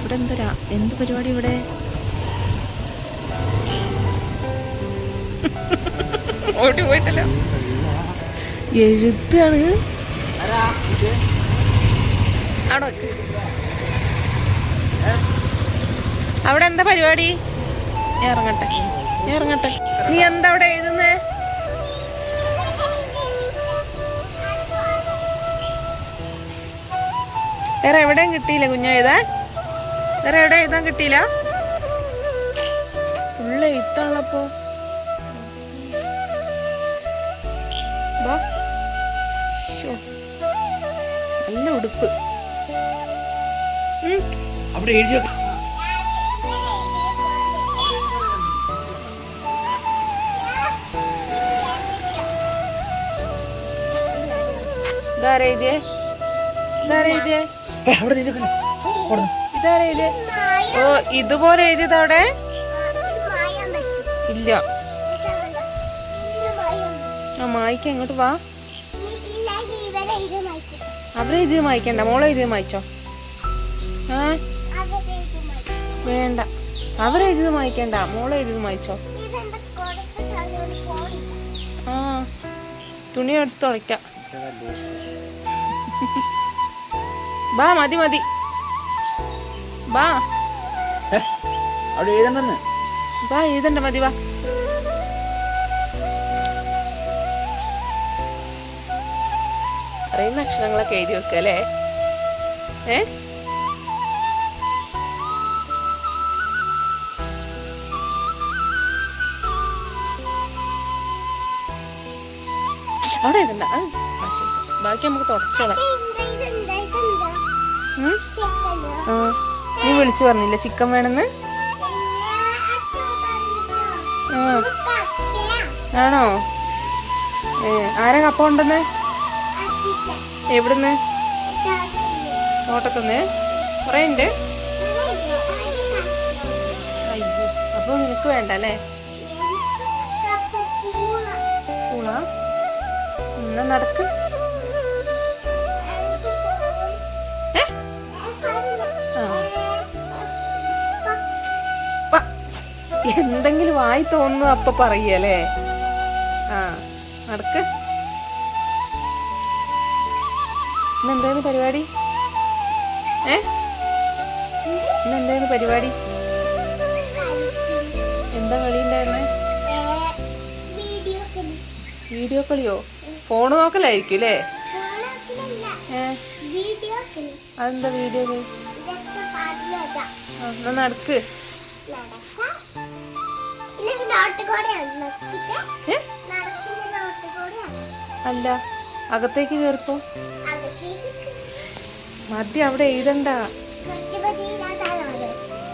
ഇവിടെ എന്തരാ എന്ത് പരിപാടി ഇവിടെ? ഓടി പോയിട്ടല്ലോ. എഴുത്താണ് അവിടെ എന്താ പരിപാടി? ഇറങ്ങട്ടെ ഇറങ്ങട്ടെ. നീ എന്താ അവിടെ എഴുതുന്നേ? വേറെ എവിടെയും കിട്ടിയില്ല കുഞ്ഞ് എഴുതാൻ? വേറെ എവിടെ എഴുതാൻ കിട്ടിയില്ല? ഫുള്ള് എഴുത്താണല്ലോ. നല്ല ഉടുപ്പ്. അവിടെ എഴുതിയ ഇതാരെഴുതിയേ? ഇതാരെഴുതിയേ? ഇതാരെഴുതിയേ? ഓ, ഇതുപോലെ എഴുതിയത് അവിടെ ഇല്ല. ആ മായ്ക്ക എങ്ങോട്ട് വാ. അവരെ ഇത് മായ്ക്കണ്ട, മോളെ ഇത് മായ്ച്ചോ. വേണ്ട, അവരെ ഇത് മായ്ക്കണ്ട, മോളെ ഇത് മായ്ച്ചോ. ആ തുണി എടുത്ത് തുളയ്ക്കാം. ബാ, മതി മതി, ബാ. അവിടെ എഴുതണ്ടെന്ന്. ബാ, എഴുതണ്ട, മതി, വാ. അറിയുന്ന അക്ഷരങ്ങളൊക്കെ എഴുതി വെക്ക അല്ലേ? അവിടെ എഴുതണ്ട. ബാക്കി നമുക്ക് തുടച്ചോളാം. നീ വിളിച്ചു പറഞ്ഞില്ല ചിക്കൻ വേണമെന്ന്? ആണോ? ആരാ കപ്പ ഉണ്ടെന്ന്? എവിടുന്ന്? തോട്ടത്തുനിന്ന്? കുറേ ഉണ്ട്. അയ്യോ, അപ്പൊ നിനക്ക് വേണ്ട അല്ലേ? പൂള എന്നാ നടക്ക്. എന്തെങ്കിലും വായി തോന്നുന്നു അപ്പൊ പറയല്ലേ? ആ, നടക്ക്. ഇന്നെന്തായിരുന്നു പരിപാടി? ഇന്നെന്തായിരുന്നു പരിപാടി? എന്താ കളി ഉണ്ടായിരുന്നേ? വീഡിയോ കളിയോ? ഫോണ് നോക്കലായിരിക്കും അല്ലേ? അതെന്താ വീഡിയോ കളി? എന്നാ നടക്ക്. അല്ല, അകത്തേക്ക് കേറിപ്പോ. മതി, അവിടെ എഴുതണ്ട.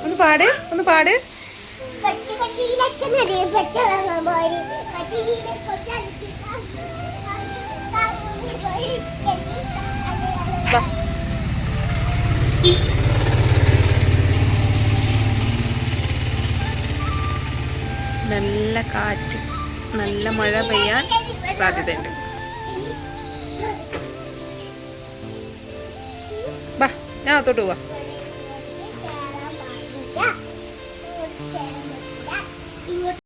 ഒന്ന് പാട്, ഒന്ന് പാട്. നല്ല കാറ്റ്, നല്ല മഴ പെയ്യാൻ സാധ്യതയുണ്ട്. ബാ, ഞാൻ അകത്തോട്ട് പോവാ.